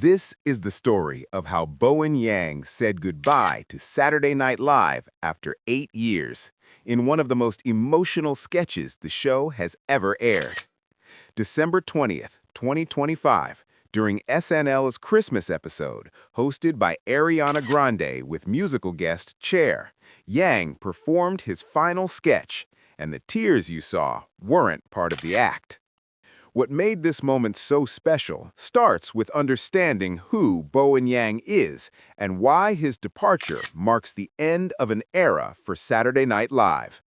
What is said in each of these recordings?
This is the story of how Bowen Yang said goodbye to Saturday Night Live after 8 years, in one of the most emotional sketches the show has ever aired. December 20th, 2025, during SNL's Christmas episode, hosted by Ariana Grande with musical guest Cher, Yang performed his final sketch, and the tears you saw weren't part of the act. What made this moment so special starts with understanding who Bowen Yang is and why his departure marks the end of an era for Saturday Night Live.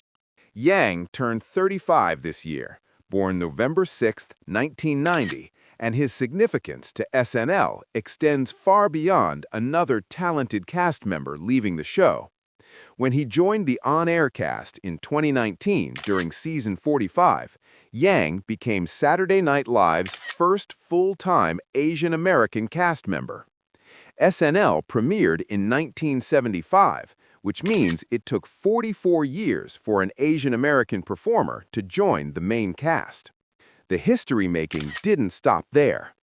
Yang turned 35 this year, born November 6, 1990, and his significance to SNL extends far beyond another talented cast member leaving the show. When he joined the on-air cast in 2019 during season 45, Yang became Saturday Night Live's first full-time Asian American cast member. SNL premiered in 1975, which means it took 44 years for an Asian American performer to join the main cast. The history-making didn't stop there.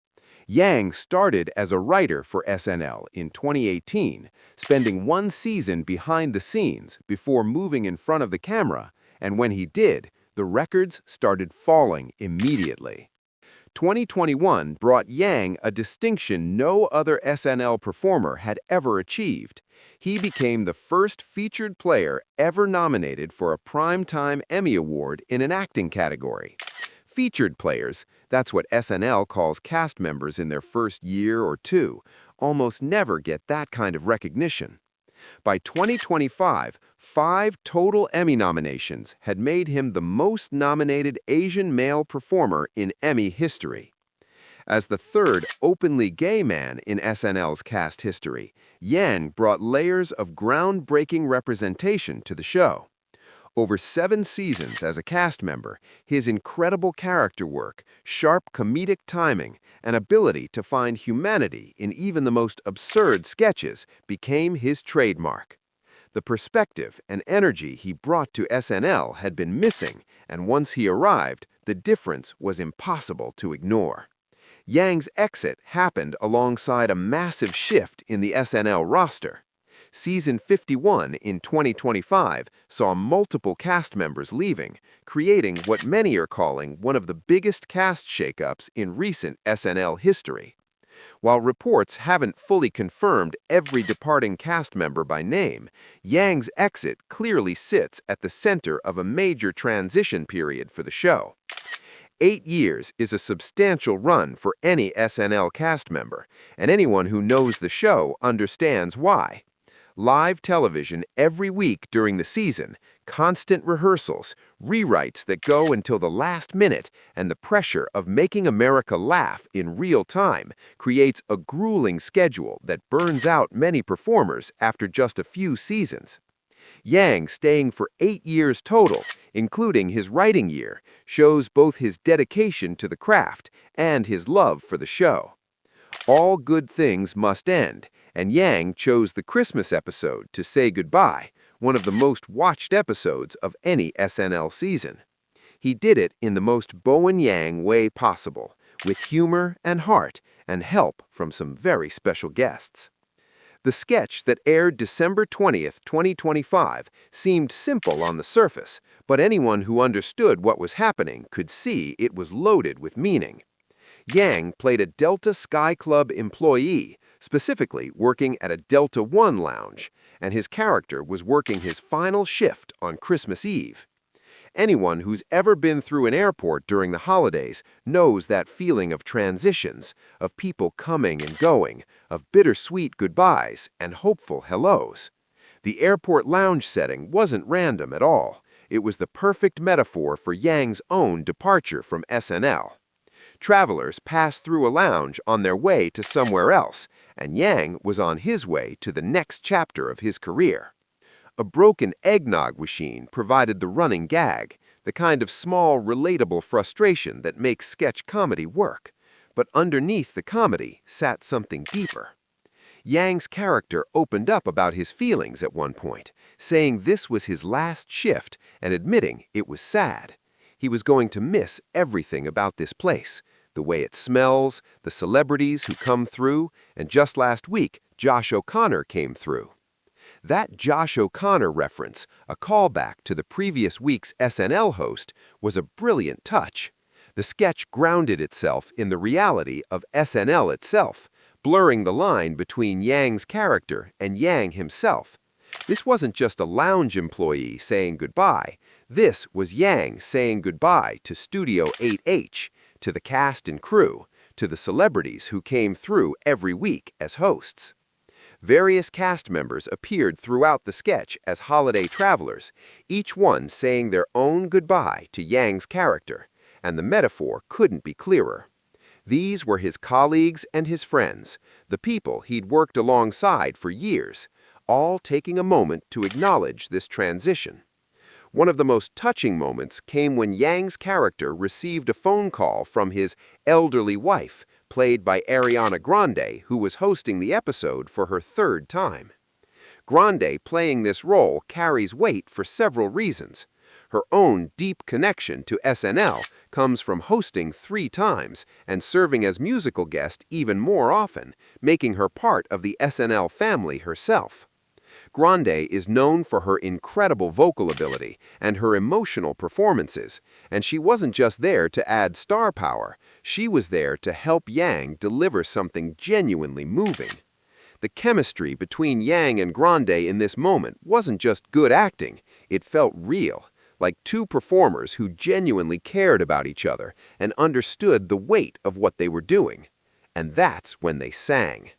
Yang started as a writer for SNL in 2018, spending one season behind the scenes before moving in front of the camera, and when he did, the records started falling immediately. 2021 brought Yang a distinction no other SNL performer had ever achieved. He became the first featured player ever nominated for a Primetime Emmy Award in an acting category. Featured players, that's what SNL calls cast members in their first year or two, almost never get that kind of recognition. By 2025, 5 total Emmy nominations had made him the most nominated Asian male performer in Emmy history. As the third openly gay man in SNL's cast history, Yang brought layers of groundbreaking representation to the show. Over 7 seasons as a cast member, his incredible character work, sharp comedic timing, and ability to find humanity in even the most absurd sketches became his trademark. The perspective and energy he brought to SNL had been missing, and once he arrived, the difference was impossible to ignore. Yang's exit happened alongside a massive shift in the SNL roster. Season 51 in 2025 saw multiple cast members leaving, creating what many are calling one of the biggest cast shakeups in recent SNL history. While reports haven't fully confirmed every departing cast member by name, Yang's exit clearly sits at the center of a major transition period for the show. 8 years is a substantial run for any SNL cast member, and anyone who knows the show understands why. Live television every week during the season, constant rehearsals, rewrites that go until the last minute, and the pressure of making America laugh in real time creates a grueling schedule that burns out many performers after just a few seasons. Yang staying for 8 years total, including his writing year, shows both his dedication to the craft and his love for the show. All good things must end, and Yang chose the Christmas episode to say goodbye, one of the most watched episodes of any SNL season. He did it in the most Bowen Yang way possible, with humor and heart, and help from some very special guests. The sketch that aired December 20th, 2025, seemed simple on the surface, but anyone who understood what was happening could see it was loaded with meaning. Yang played a Delta Sky Club employee, specifically working at a Delta One lounge, and his character was working his final shift on Christmas Eve. Anyone who's ever been through an airport during the holidays knows that feeling of transitions, of people coming and going, of bittersweet goodbyes and hopeful hellos. The airport lounge setting wasn't random at all. It was the perfect metaphor for Yang's own departure from SNL. Travelers passed through a lounge on their way to somewhere else, and Yang was on his way to the next chapter of his career. A broken eggnog machine provided the running gag, the kind of small, relatable frustration that makes sketch comedy work. But underneath the comedy sat something deeper. Yang's character opened up about his feelings at one point, saying this was his last shift and admitting it was sad. He was going to miss everything about this place, the way it smells, the celebrities who come through, and just last week, Josh O'Connor came through. That Josh O'Connor reference, a callback to the previous week's SNL host, was a brilliant touch. The sketch grounded itself in the reality of SNL itself, blurring the line between Yang's character and Yang himself. This wasn't just a lounge employee saying goodbye. This was Yang saying goodbye to Studio 8H, to the cast and crew, to the celebrities who came through every week as hosts. Various cast members appeared throughout the sketch as holiday travelers, each one saying their own goodbye to Yang's character, and the metaphor couldn't be clearer. These were his colleagues and his friends, the people he'd worked alongside for years, all taking a moment to acknowledge this transition. One of the most touching moments came when Yang's character received a phone call from his elderly wife, played by Ariana Grande, who was hosting the episode for her third time. Grande playing this role carries weight for several reasons. Her own deep connection to SNL comes from hosting 3 times and serving as musical guest even more often, making her part of the SNL family herself. Grande is known for her incredible vocal ability and her emotional performances, and she wasn't just there to add star power, she was there to help Yang deliver something genuinely moving. The chemistry between Yang and Grande in this moment wasn't just good acting, it felt real, like 2 performers who genuinely cared about each other and understood the weight of what they were doing. And that's when they sang.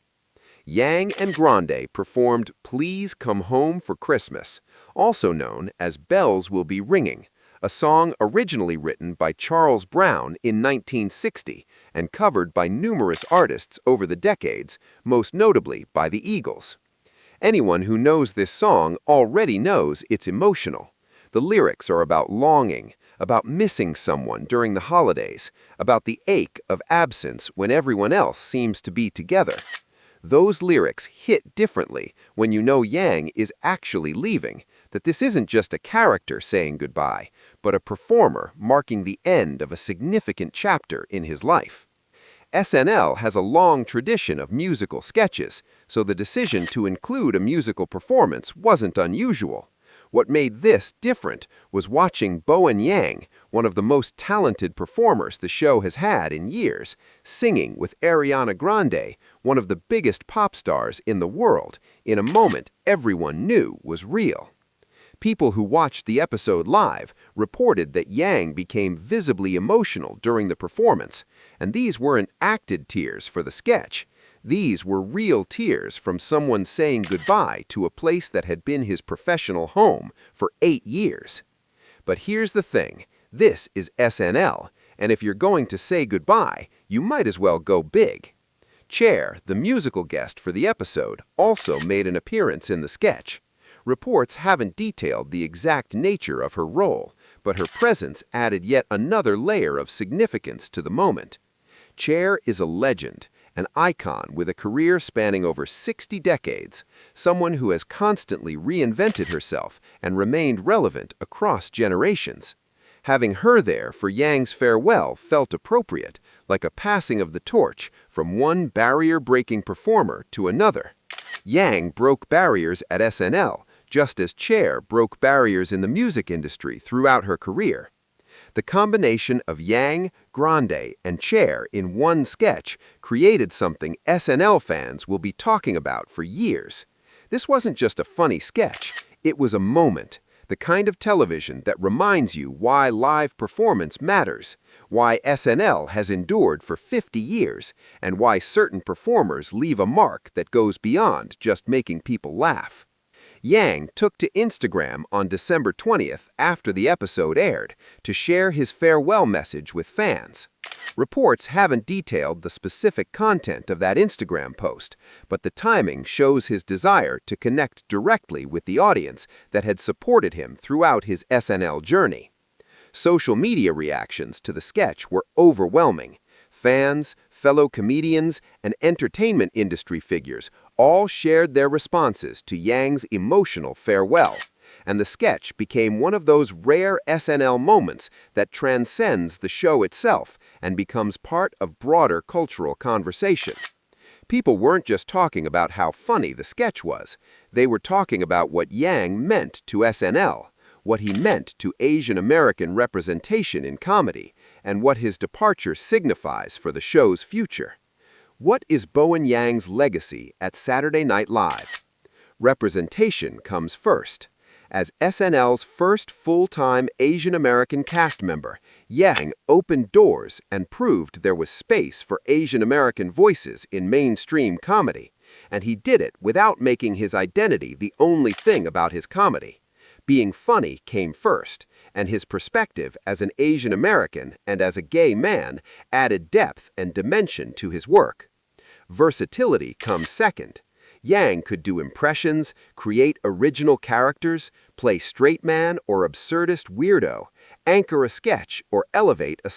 Yang and Grande performed Please Come Home for Christmas, also known as Bells Will Be Ringing, a song originally written by Charles Brown in 1960 and covered by numerous artists over the decades, most notably by the Eagles. Anyone who knows this song already knows it's emotional. The lyrics are about longing, about missing someone during the holidays, about the ache of absence when everyone else seems to be together. Those lyrics hit differently when you know Yang is actually leaving, that this isn't just a character saying goodbye, but a performer marking the end of a significant chapter in his life. SNL has a long tradition of musical sketches, so the decision to include a musical performance wasn't unusual. What made this different was watching Bowen Yang, one of the most talented performers the show has had in years, singing with Ariana Grande, one of the biggest pop stars in the world, in a moment everyone knew was real. People who watched the episode live reported that Yang became visibly emotional during the performance, and these weren't acted tears for the sketch. These were real tears from someone saying goodbye to a place that had been his professional home for 8 years. But here's the thing, this is SNL, and if you're going to say goodbye, you might as well go big. Cher, the musical guest for the episode, also made an appearance in the sketch. Reports haven't detailed the exact nature of her role, but her presence added yet another layer of significance to the moment. Cher is a legend, an icon with a career spanning over 60 decades, someone who has constantly reinvented herself and remained relevant across generations. Having her there for Yang's farewell felt appropriate, like a passing of the torch from one barrier-breaking performer to another. Yang broke barriers at SNL, just as Cher broke barriers in the music industry throughout her career. The combination of Yang, Grande, and Cher in one sketch created something SNL fans will be talking about for years. This wasn't just a funny sketch, it was a moment, the kind of television that reminds you why live performance matters, why SNL has endured for 50 years, and why certain performers leave a mark that goes beyond just making people laugh. Yang took to Instagram on December 20th after the episode aired to share his farewell message with fans. Reports haven't detailed the specific content of that Instagram post, but the timing shows his desire to connect directly with the audience that had supported him throughout his SNL journey. Social media reactions to the sketch were overwhelming. Fans, fellow comedians, and entertainment industry figures all shared their responses to Yang's emotional farewell. and the sketch became one of those rare SNL moments that transcends the show itself and becomes part of broader cultural conversation. People weren't just talking about how funny the sketch was. They were talking about what Yang meant to SNL, what he meant to Asian American representation in comedy, and what his departure signifies for the show's future. What is Bowen Yang's legacy at Saturday Night Live? Representation comes first. As SNL's first full-time Asian American cast member, Yang opened doors and proved there was space for Asian American voices in mainstream comedy, and he did it without making his identity the only thing about his comedy. Being funny came first, and his perspective as an Asian American and as a gay man added depth and dimension to his work. Versatility comes second. Yang could do impressions, create original characters, play straight man or absurdist weirdo, anchor a sketch, or elevate a